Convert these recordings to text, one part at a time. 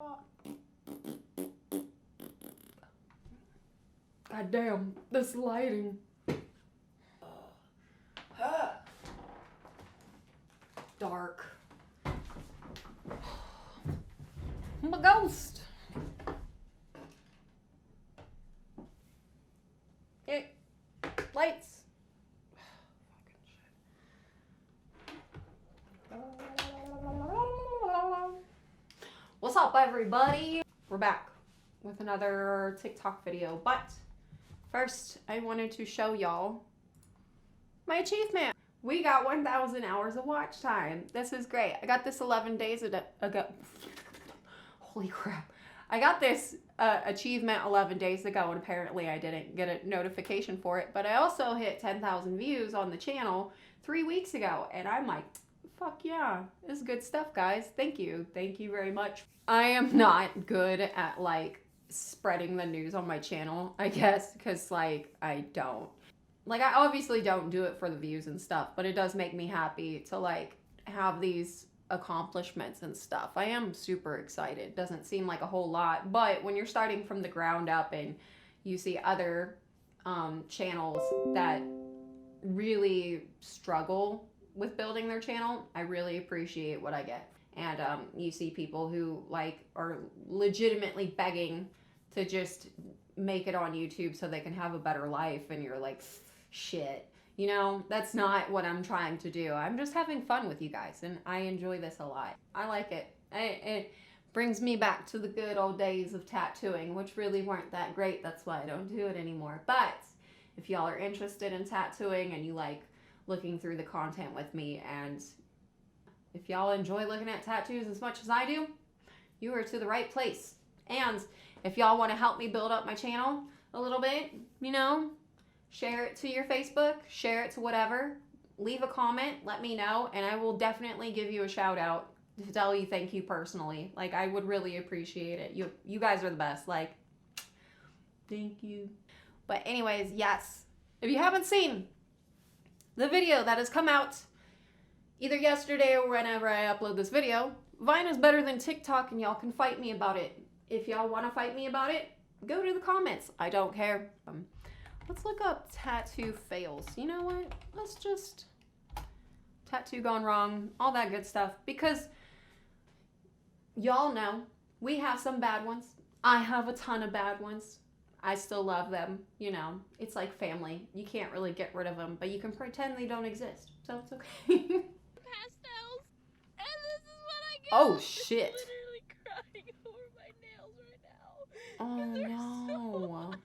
God damn, this lighting. Dark. I'm a ghost. Okay, lights. What's up, everybody? We're back with another TikTok video, but first I wanted to show y'all my achievement. We got 1,000 hours of watch time. This is great. I got this 11 days ago. Holy crap. I got this achievement 11 days ago, and apparently I didn't get a notification for it, but I also hit 10,000 views on the channel 3 weeks ago, and I'm like, fuck yeah, this is good stuff, guys. Thank you. Thank you very much. I am not good at, like, spreading the news on my channel, I guess, because, like, I don't. Like, I obviously don't do it for the views and stuff, but it does make me happy to, like, have these accomplishments and stuff. I am super excited. Doesn't seem like a whole lot, but when you're starting from the ground up and you see other channels that really struggle with building their channel, I really appreciate what I get. And you see people who, like, are legitimately begging to just make it on YouTube so they can have a better life, and you're like, shit, you know, that's not what I'm trying to do. I'm just having fun with you guys, and I enjoy this a lot. I like it. It brings me back to the good old days of tattooing, which really weren't that great. That's why I don't do it anymore. But if y'all are interested in tattooing and you like looking through the content with me, and if y'all enjoy looking at tattoos as much as I do, you are to the right place. And if y'all want to help me build up my channel a little bit, you know, share it to your Facebook, share it to whatever, leave a comment, let me know, and I will definitely give you a shout out to tell you thank you personally. Like, I would really appreciate it. You guys are the best. Like, thank you. But anyways, yes, if you haven't seen the video that has come out either yesterday or whenever I upload this video, Vine is better than TikTok, and y'all can fight me about it. If y'all want to fight me about it, go to the comments. I don't care. Let's look up tattoo fails. You know what? Let's just tattoo gone wrong, all that good stuff. Because y'all know we have some bad ones. I have a ton of bad ones. I still love them. You know, it's like family. You can't really get rid of them, but you can pretend they don't exist. So it's okay. Pastels, and this is what I get. Oh shit. I'm literally crying over my nails right now. Oh They're no. so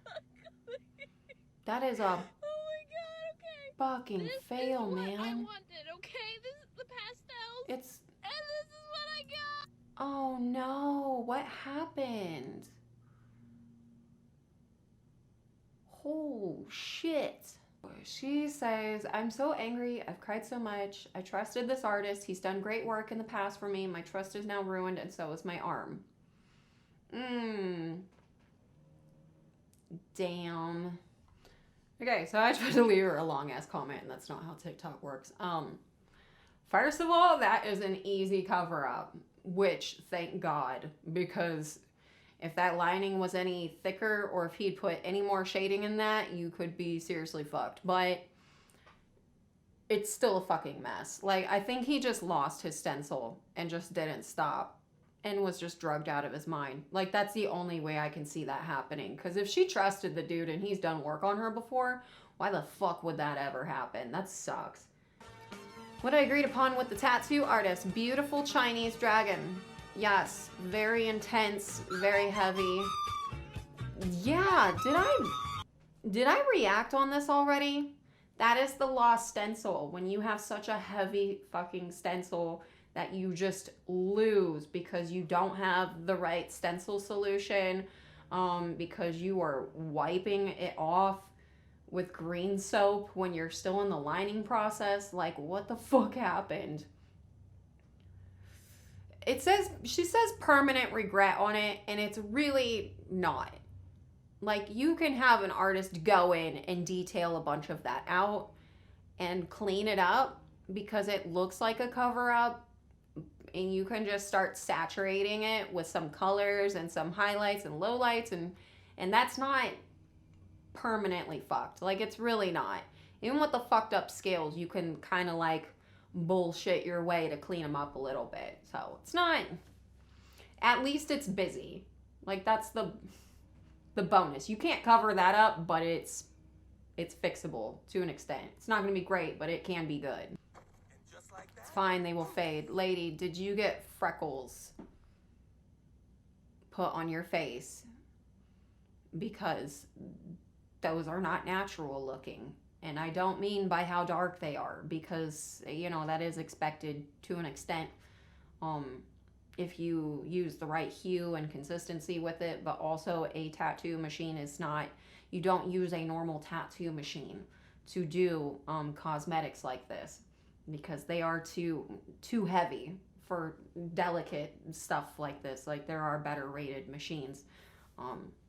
That is a oh my god, okay. fucking This fail, is what man. I wanted, okay? This is the pastels. It's, and this is what I got. oh no, what happened? Oh shit. She says, I'm so angry. I've cried so much. I trusted this artist. He's done great work in the past for me. My trust is now ruined, and so is my arm. Damn. Okay, so I tried to leave her a long ass comment, and that's not how TikTok works. First of all, that is an easy cover up, which thank God, because if that lining was any thicker, or if he'd put any more shading in that, you could be seriously fucked. But it's still a fucking mess. Like, I think he just lost his stencil and just didn't stop and was just drugged out of his mind. Like, that's the only way I can see that happening. Because if she trusted the dude and he's done work on her before, why the fuck would that ever happen? That sucks. What I agreed upon with the tattoo artist, beautiful Chinese dragon. Yes, very intense, very heavy. Yeah, did I react on this already? That is the lost stencil. When you have such a heavy fucking stencil that you just lose because you don't have the right stencil solution, because you are wiping it off with green soap when you're still in the lining process. Like, what the fuck happened? She says permanent regret on it, and it's really not. Like, you can have an artist go in and detail a bunch of that out and clean it up because it looks like a cover up, and you can just start saturating it with some colors and some highlights and lowlights, and that's not permanently fucked. Like, it's really not. Even with the fucked up scales, you can kind of like bullshit your way to clean them up a little bit. So it's not, at least it's busy. Like, that's the bonus. You can't cover that up, but it's fixable to an extent. It's not going to be great, but it can be good. It's fine, they will fade. Lady, did you get freckles put on your face? Because those are not natural looking. And I don't mean by how dark they are, because, you know, that is expected to an extent. If you use the right hue and consistency with it, but also a tattoo machine is not, you don't use a normal tattoo machine to do cosmetics like this, because they are too heavy for delicate stuff like this. Like, there are better rated machines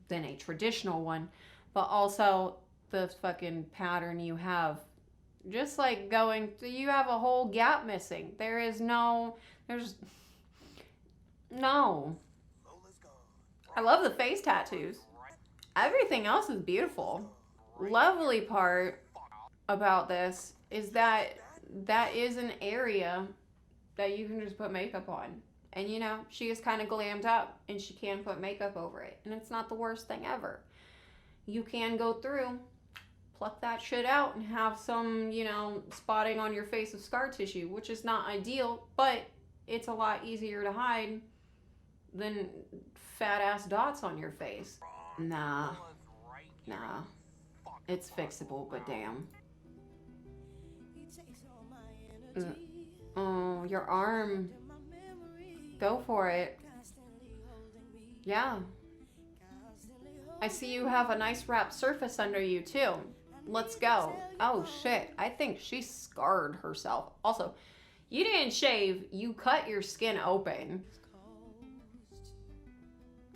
than a traditional one, but also the fucking pattern you have, just like going through, you have a whole gap missing. There's no. I love the face tattoos. Everything else is beautiful. Lovely part about this is that is an area that you can just put makeup on. And, you know, she is kind of glammed up and she can put makeup over it. And it's not the worst thing ever. You can go through, pluck that shit out, and have some, you know, spotting on your face of scar tissue, which is not ideal, but it's a lot easier to hide than fat ass dots on your face. Nah. It's fixable, but damn. Oh, your arm. Go for it. Yeah. I see you have a nice wrapped surface under you too. Let's go. Oh shit, I think she scarred herself. Also, you didn't shave, you cut your skin open.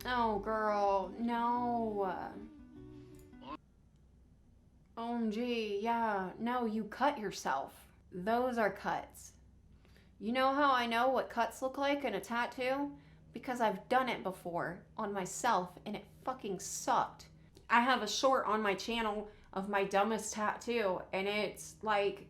Oh girl, no. OMG, yeah, no, you cut yourself. Those are cuts. You know how I know what cuts look like in a tattoo? Because I've done it before on myself and it fucking sucked. I have a short on my channel of my dumbest tattoo, and it's like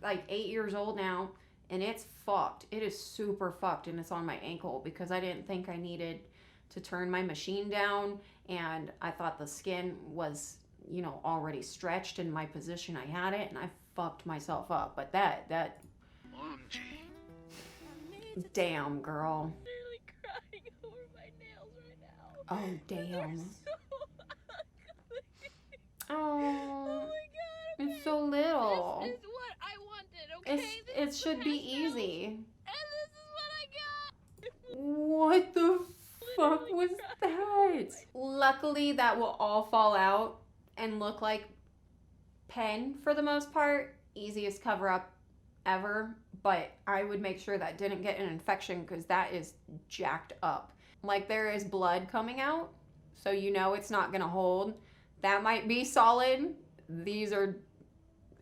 8 years old now, and it's fucked. It is super fucked, and it's on my ankle because I didn't think I needed to turn my machine down, and I thought the skin was, you know, already stretched in my position I had it, and I fucked myself up. But that damn, girl. I'm literally crying over my nails right now. Oh damn. So Oh, oh my god. it's so little. This is what I wanted, okay? It should be easy. And this is what I got. What the fuck was that? Luckily, that will all fall out and look like pen for the most part. Easiest cover up ever, but I would make sure that didn't get an infection because that is jacked up. Like, there is blood coming out, so you know it's not gonna hold. That might be solid. These are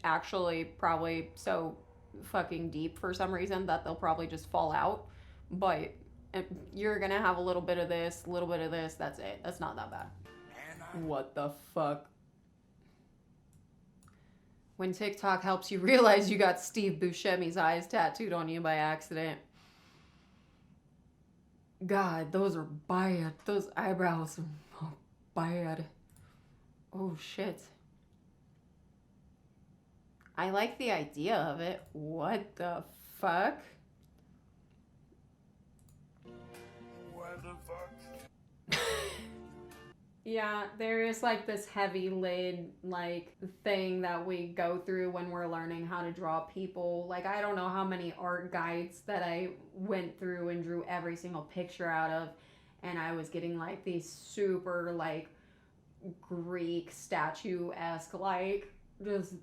actually probably so fucking deep for some reason that they'll probably just fall out, but you're gonna have a little bit of this, that's it. That's not that bad. What the fuck? When TikTok helps you realize you got Steve Buscemi's eyes tattooed on you by accident. God, those are bad. Those eyebrows are bad. Oh shit. I like the idea of it. What the fuck? What the fuck? Yeah, there is like this heavy lid like thing that we go through when we're learning how to draw people. Like, I don't know how many art guides that I went through and drew every single picture out of, and I was getting like these super like Greek statue-esque, like just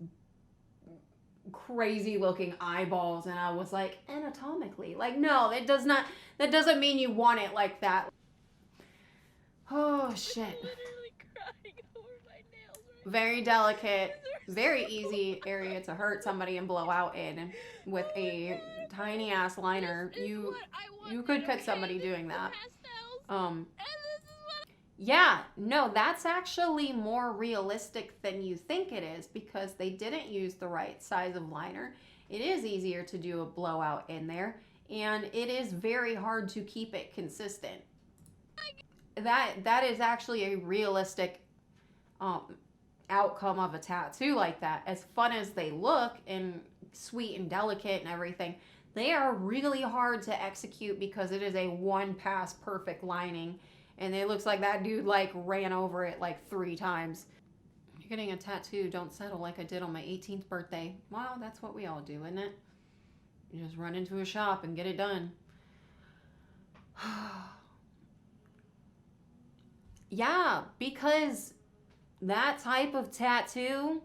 crazy looking eyeballs, and I was like, anatomically, like, no, that doesn't mean you want it like that. Oh shit. I'm literally crying over my nails right Very delicate. now. Very easy area to hurt somebody and blow out in with a tiny ass liner. You could cut somebody doing that. Yeah, no, that's actually more realistic than you think it is because they didn't use the right size of liner. It is easier to do a blowout in there, and it is very hard to keep it consistent. That is actually a realistic outcome of a tattoo like that. As fun as they look and sweet and delicate and everything, they are really hard to execute because it is a one pass perfect lining, and it looks like that dude like ran over it like 3 times. You're getting a tattoo, don't settle like I did on my 18th birthday. Well, that's what we all do, isn't it? You just run into a shop and get it done. Yeah, because that type of tattoo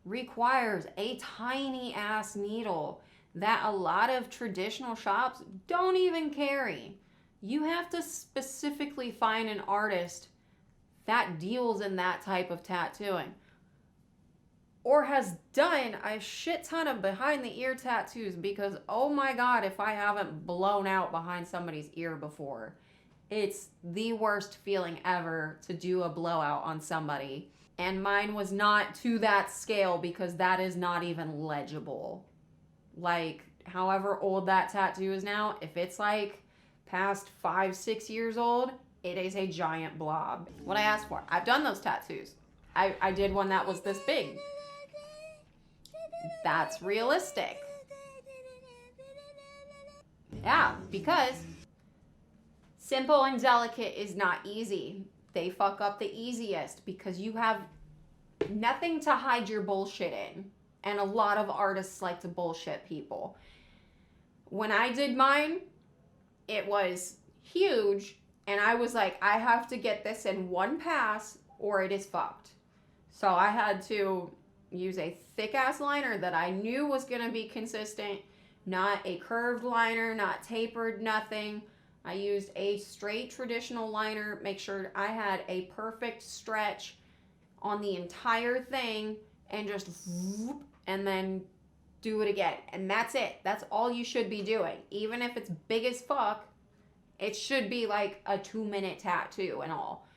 requires a tiny ass needle that a lot of traditional shops don't even carry. You have to specifically find an artist that deals in that type of tattooing or has done a shit ton of behind the ear tattoos, because oh my god, if I haven't blown out behind somebody's ear before, it's the worst feeling ever to do a blowout on somebody. And mine was not to that scale because that is not even legible. Like, however old that tattoo is now, if it's like past 5-6 years old, it is a giant blob. What I asked for. I've done those tattoos. I did one that was this big. That's realistic. Yeah, because simple and delicate is not easy. They fuck up the easiest because you have nothing to hide your bullshit in. And a lot of artists like to bullshit people. When I did mine, it was huge. And I was like, I have to get this in one pass or it is fucked. So I had to use a thick ass liner that I knew was going to be consistent. Not a curved liner, not tapered, nothing. I used a straight traditional liner, make sure I had a perfect stretch on the entire thing, and just whoop, and then do it again. And that's it. That's all you should be doing. Even if it's big as fuck, it should be like a 2-minute tattoo and all.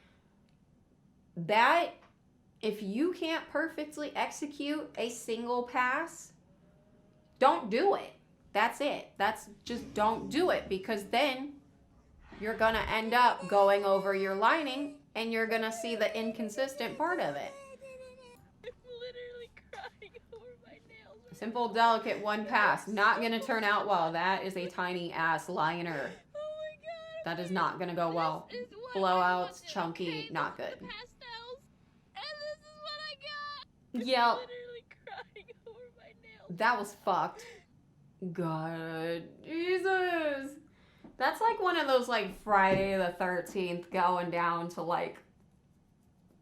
That, if you can't perfectly execute a single pass, don't do it. That's it. That's just don't do it, because then you're going to end up going over your lining and you're going to see the inconsistent part of it. I'm literally crying over my nails. Simple, delicate, one pass. Not going to turn out well. That is a tiny ass liner. Oh my god. That is not going to go well. This is what I Blowouts, wanted, chunky, okay? not This is good. the pastels, and this is what I got. Yep. I'm literally crying over my nails. That was fucked. God. Jesus. That's like one of those like Friday the 13th going down to like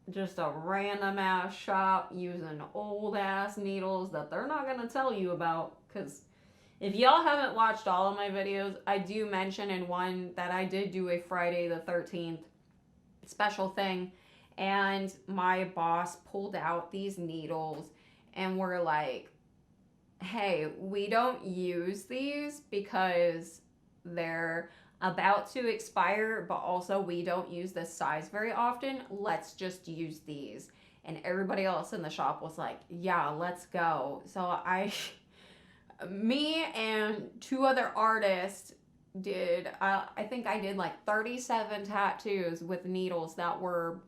just a random ass shop using old ass needles that they're not going to tell you about. Because if y'all haven't watched all of my videos, I do mention in one that I did do a Friday the 13th special thing. And my boss pulled out these needles and were like, hey, we don't use these because they're about to expire, but also we don't use this size very often. Let's just use these. And everybody else in the shop was like, yeah, let's go. So me and 2 other artists did, I think I did like 37 tattoos with needles that were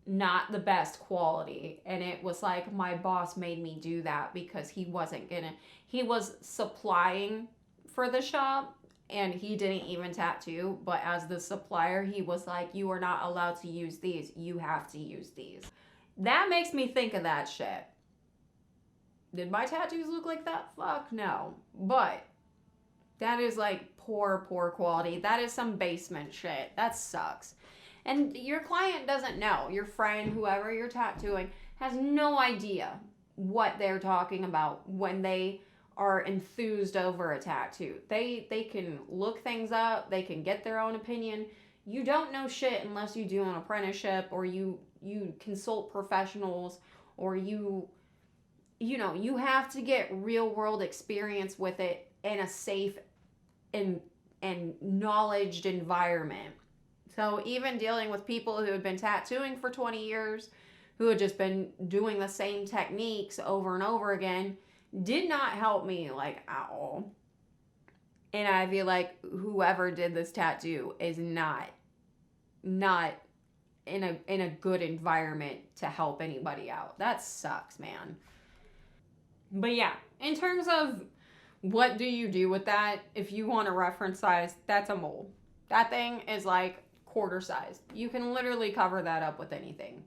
not the best quality. And it was like my boss made me do that because he was supplying for the shop and he didn't even tattoo, but as the supplier, he was like, you are not allowed to use these. You have to use these. That makes me think of that shit. Did my tattoos look like that? Fuck no. But that is like poor quality. That is some basement shit. That sucks. And your client doesn't know. Your friend, whoever you're tattooing, has no idea what they're talking about when they are enthused over a tattoo. They can look things up. They can get their own opinion. You don't know shit unless you do an apprenticeship or you consult professionals or you you know, you have to get real world experience with it in a safe and knowledged environment. So even dealing with people who had been tattooing for 20 years, who had just been doing the same techniques over and over again, did not help me like at all. And I feel like whoever did this tattoo is not in a good environment to help anybody out. That sucks, man. But yeah, in terms of what do you do with that, if you want a reference size, that's a mole. That thing is like quarter size. You can literally cover that up with anything.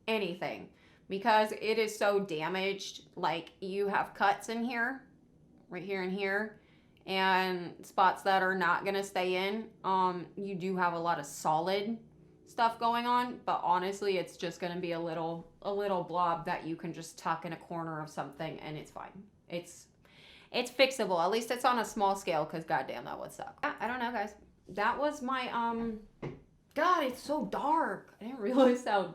Anything. Because it is so damaged. Like, you have cuts in here, right here and here, and spots that are not going to stay in. You do have a lot of solid stuff going on, but honestly, it's just going to be a little blob that you can just tuck in a corner of something and it's fine. It's fixable. At least it's on a small scale, because goddamn, that would suck. I don't know, guys. That was my God, it's so dark. I didn't realize how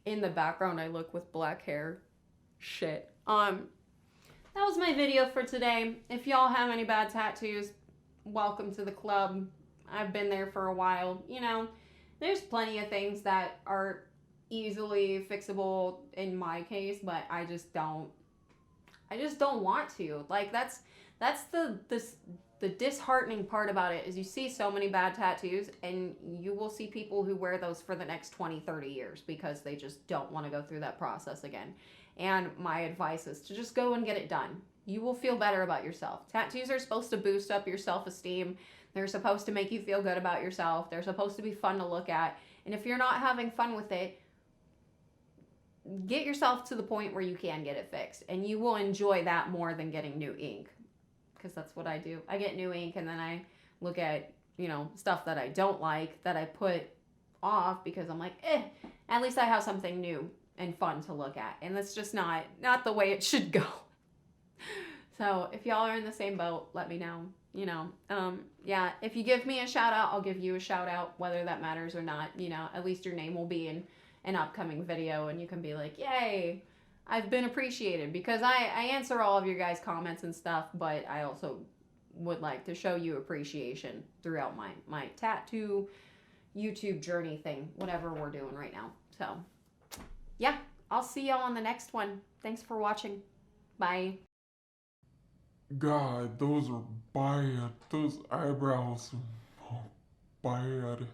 in the background I look with black hair. Shit. That was my video for today. If y'all have any bad tattoos, welcome to the club. I've been there for a while. You know, there's plenty of things that are easily fixable in my case, but I just don't want to. Like, that's the disheartening part about it, is you see so many bad tattoos, and you will see people who wear those for the next 20, 30 years because they just don't want to go through that process again. And my advice is to just go and get it done. You will feel better about yourself. Tattoos are supposed to boost up your self-esteem. They're supposed to make you feel good about yourself. They're supposed to be fun to look at. And if you're not having fun with it, get yourself to the point where you can get it fixed. And you will enjoy that more than getting new ink. Because that's what I do. I get new ink, and then I look at, you know, stuff that I don't like, that I put off because I'm like, at least I have something new and fun to look at. And that's just not the way it should go. So if y'all are in the same boat, let me know. You know, yeah, if you give me a shout out, I'll give you a shout out, whether that matters or not. You know, at least your name will be in an upcoming video, and you can be like, yay, I've been appreciated, because I answer all of your guys' comments and stuff, but I also would like to show you appreciation throughout my tattoo YouTube journey thing, whatever we're doing right now. So yeah, I'll see y'all on the next one. Thanks for watching. Bye. God, those are bad. Those eyebrows are bad.